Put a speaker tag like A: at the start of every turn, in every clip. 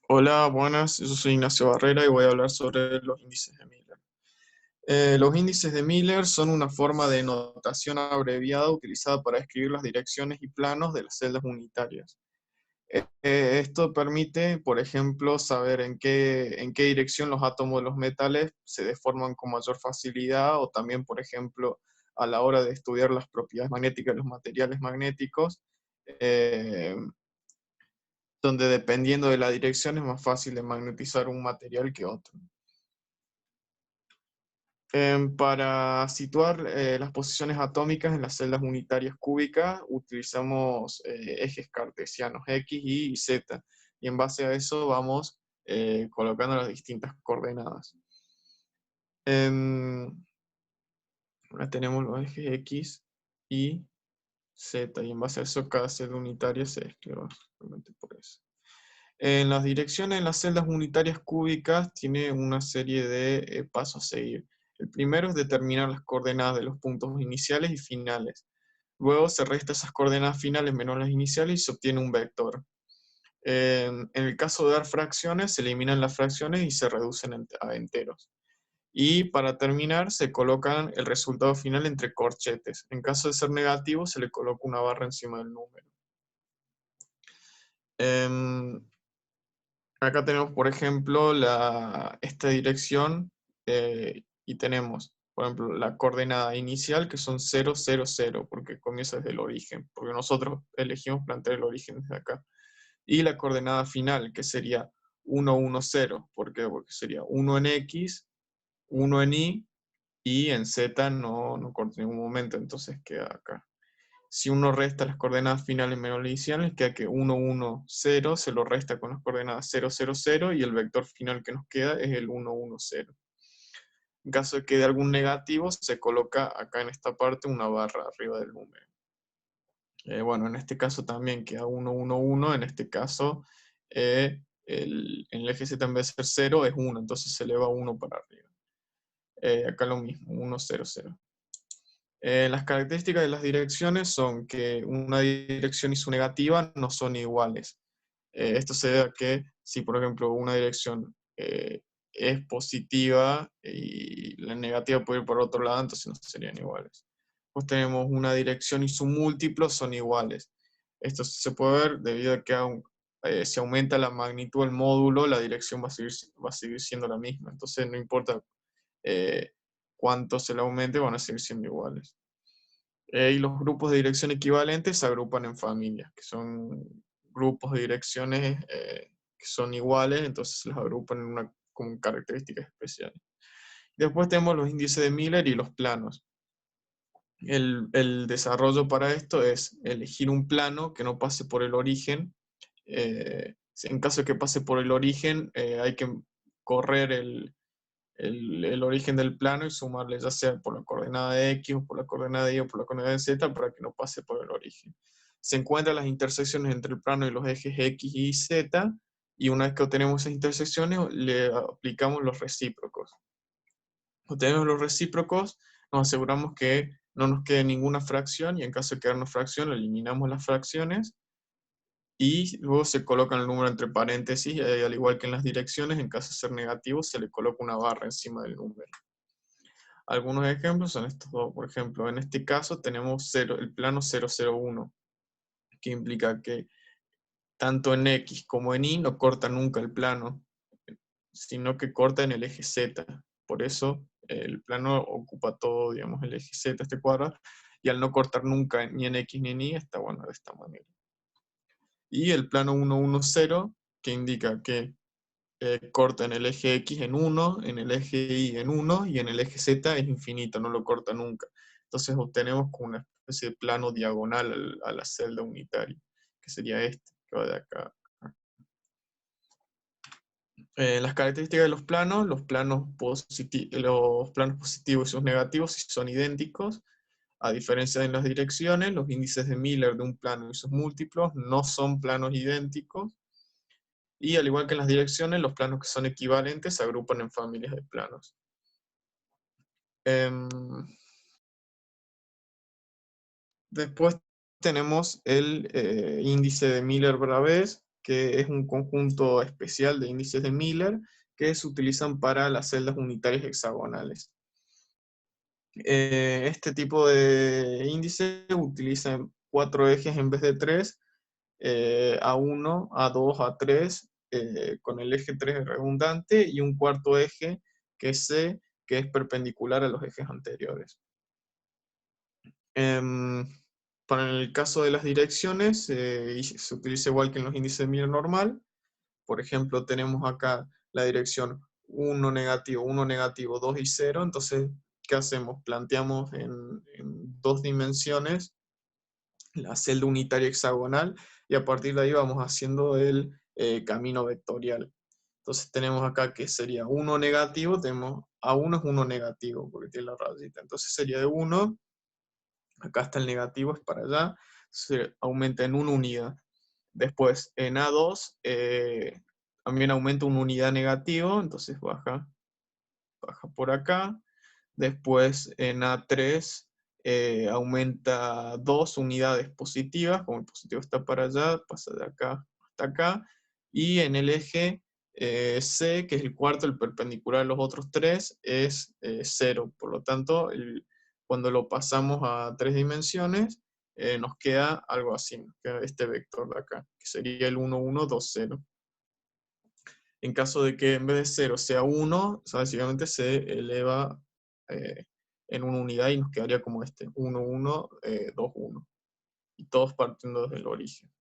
A: Hola, buenas. Yo soy Ignacio Barrera y voy a hablar sobre los índices de Miller. Los índices de Miller son una forma de notación abreviada utilizada para escribir las direcciones y planos de las celdas unitarias. Esto permite, por ejemplo, saber en qué dirección los átomos de los metales se deforman con mayor facilidad, o también, por ejemplo, a la hora de estudiar las propiedades magnéticas de los materiales magnéticos, eh, donde dependiendo de la dirección es más fácil de magnetizar un material que otro. Para situar las posiciones atómicas en las celdas unitarias cúbicas, utilizamos ejes cartesianos X, Y y Z, y en base a eso vamos colocando las distintas coordenadas. Ahora tenemos los ejes X, Y, Z, y en base a eso cada celda unitaria se escribe simplemente por eso. En las direcciones en las celdas unitarias cúbicas tiene una serie de pasos a seguir. El primero es determinar las coordenadas de los puntos iniciales y finales. Luego se resta esas coordenadas finales menos las iniciales y se obtiene un vector. En el caso de dar fracciones, se eliminan las fracciones y se reducen a enteros. Y para terminar, se colocan el resultado final entre corchetes. En caso de ser negativo, se le coloca una barra encima del número. Em, Acá tenemos, por ejemplo, esta dirección y tenemos, por ejemplo, la coordenada inicial que son 0, 0, 0, porque comienza desde el origen, porque nosotros elegimos plantear el origen desde acá. Y la coordenada final, que sería 1, 1, 0. ¿Por qué? Porque sería 1 en X, 1 en y en Z no corta en ningún momento, entonces queda acá. Si uno resta las coordenadas finales menos las iniciales, queda que 1, 1, 0 se lo resta con las coordenadas 0, 0, 0 y el vector final que nos queda es el 1, 1, 0. En caso de que quede algún negativo, se coloca acá en esta parte una barra arriba del número. Bueno, en este caso también queda 1, 1, 1. En este caso, en el eje Z en vez de ser 0 es 1, entonces se eleva 1 para arriba. Acá lo mismo, 1, 0, 0. Las características de las direcciones son que una dirección y su negativa no son iguales. Esto se debe a que si, por ejemplo, una dirección es positiva y la negativa puede ir por otro lado, entonces no serían iguales. Pues tenemos una dirección y su múltiplo son iguales. Esto se puede ver debido a que si aumenta la magnitud del módulo, la dirección va a seguir siendo la misma. Entonces no importa eh, cuánto se le aumente, van a seguir siendo iguales. Y los grupos de dirección equivalentes se agrupan en familias, que son grupos de direcciones que son iguales, entonces se los agrupan con características especiales. Después tenemos los índices de Miller y los planos. El desarrollo para esto es elegir un plano que no pase por el origen. En caso de que pase por el origen, hay que correr el origen del plano y sumarle ya sea por la coordenada de X o por la coordenada de Y o por la coordenada de Z para que no pase por el origen. Se encuentran las intersecciones entre el plano y los ejes X y Z, y una vez que obtenemos esas intersecciones le aplicamos los recíprocos. Obtenemos los recíprocos, nos aseguramos que no nos quede ninguna fracción, y en caso de quedarnos fracción eliminamos las fracciones y luego se coloca el número entre paréntesis, y al igual que en las direcciones, en caso de ser negativo, se le coloca una barra encima del número. Algunos ejemplos son estos dos. Por ejemplo, en este caso tenemos el plano 001, que implica que tanto en X como en Y no corta nunca el plano, sino que corta en el eje Z. Por eso el plano ocupa todo, digamos, el eje Z, este cuadrado, y al no cortar nunca ni en X ni en Y, está bueno de esta manera. Y el plano 110, que indica que corta en el eje X en 1, en el eje Y en 1 y en el eje Z es infinito, no lo corta nunca. Entonces obtenemos como una especie de plano diagonal a la celda unitaria, que sería este, que va de acá. Las características de los planos positivos y sus negativos si son idénticos. A diferencia de las direcciones, los índices de Miller de un plano y sus múltiplos no son planos idénticos. Y al igual que en las direcciones, los planos que son equivalentes se agrupan en familias de planos. Después tenemos el índice de Miller-Bravais, que es un conjunto especial de índices de Miller que se utilizan para las celdas unitarias hexagonales. Este tipo de índice utiliza 4 ejes en vez de 3, A1, A2, A3, con el eje 3 redundante, y un cuarto eje que es C, que es perpendicular a los ejes anteriores. Para el caso de las direcciones, se utiliza igual que en los índices de Miller normal. Por ejemplo, tenemos acá la dirección 1, negativo, 2 y 0. Entonces, ¿qué hacemos? Planteamos en 2 dimensiones la celda unitaria hexagonal, y a partir de ahí vamos haciendo el camino vectorial. Entonces tenemos acá que sería 1 negativo, tenemos A1 es 1 negativo, porque tiene la rayita. Entonces sería de 1, acá está el negativo, es para allá, se aumenta en 1 unidad. Después en A2 también aumenta una unidad negativo, entonces baja por acá. Después en A3 aumenta 2 unidades positivas, como el positivo está para allá, pasa de acá hasta acá. Y en el eje C, que es el cuarto, el perpendicular a los otros 3, es 0. Por lo tanto, cuando lo pasamos a 3 dimensiones, nos queda algo así, nos queda este vector de acá, que sería el 1, 1, 2, 0. En caso de que en vez de 0 sea 1, básicamente se eleva eh, en una unidad y nos quedaría como este, 1, 1, 2, 1. Y todos partiendo desde el origen.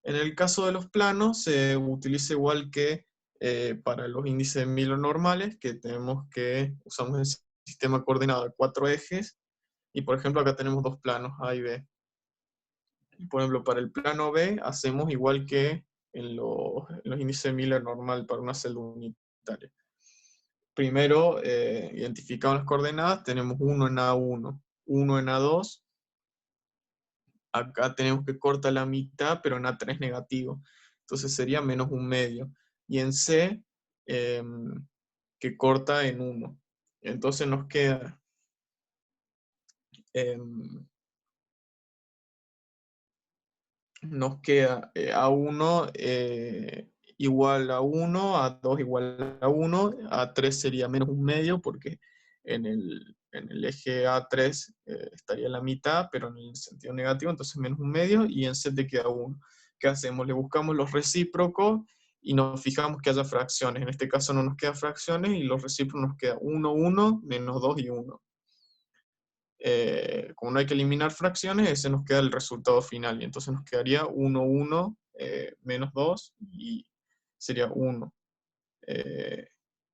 A: En el caso de los planos, se utiliza igual que para los índices de Miller normales, que usamos el sistema coordenado de 4 ejes, y por ejemplo acá tenemos 2 planos, A y B. Por ejemplo, para el plano B hacemos igual que en los índices de Miller normal para una celda unitaria. Primero, identificamos las coordenadas, tenemos 1 en A1, 1 en A2, acá tenemos que corta la mitad, pero en A3 negativo, entonces sería menos un medio. Y en C, que corta en 1. Entonces nos queda A1 igual a 1, A2 igual a 1, A3 sería menos un medio, porque en el eje A3 estaría la mitad, pero en el sentido negativo, entonces menos un medio, y en Z te queda 1. ¿Qué hacemos? Le buscamos los recíprocos y nos fijamos que haya fracciones. En este caso no nos quedan fracciones, y los recíprocos nos queda 1, 1, menos 2 y 1. Como no hay que eliminar fracciones, ese nos queda el resultado final, y entonces nos quedaría 1, 1, menos 2, y sería 1,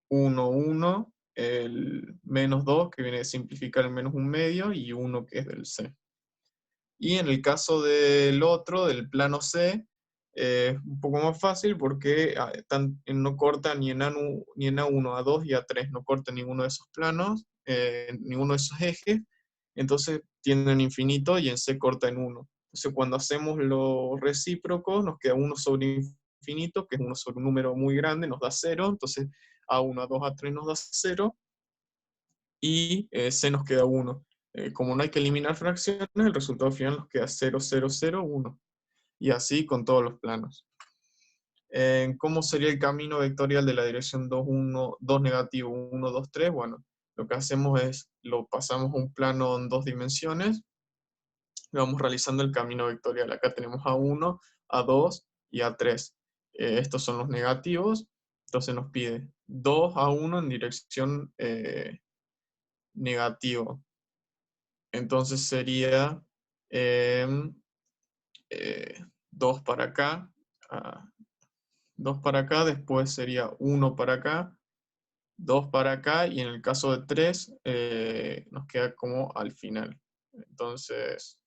A: 1, 1, el menos 2, que viene de simplificar el menos un medio, y 1, que es del C. Y en el caso del otro, del plano C, es un poco más fácil, porque no corta ni en A1, A2 y A3, no corta ninguno de esos planos, ninguno de esos ejes, entonces tienden infinito, y en C corta en 1. Entonces cuando hacemos los recíprocos nos queda 1 sobre infinito, que es 1 sobre un número muy grande, nos da 0, entonces A1, A2, A3 nos da 0, y C nos queda 1. Como no hay que eliminar fracciones, el resultado final nos queda 0, 0, 0, 1. Y así con todos los planos. ¿Cómo sería el camino vectorial de la dirección 2, 1, 2 negativo, 1, 2, 3? Bueno, lo que hacemos es, lo pasamos a un plano en 2 dimensiones, y vamos realizando el camino vectorial. Acá tenemos A1, A2 y A3. Estos son los negativos, entonces nos pide 2 A1 en dirección negativo. Entonces sería 2 para acá, 2 para acá, después sería 1 para acá, 2 para acá, y en el caso de 3 nos queda como al final. Entonces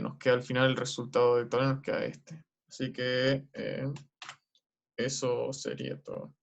A: nos queda al final el resultado vectorial, nos queda este. Así que eso sería todo.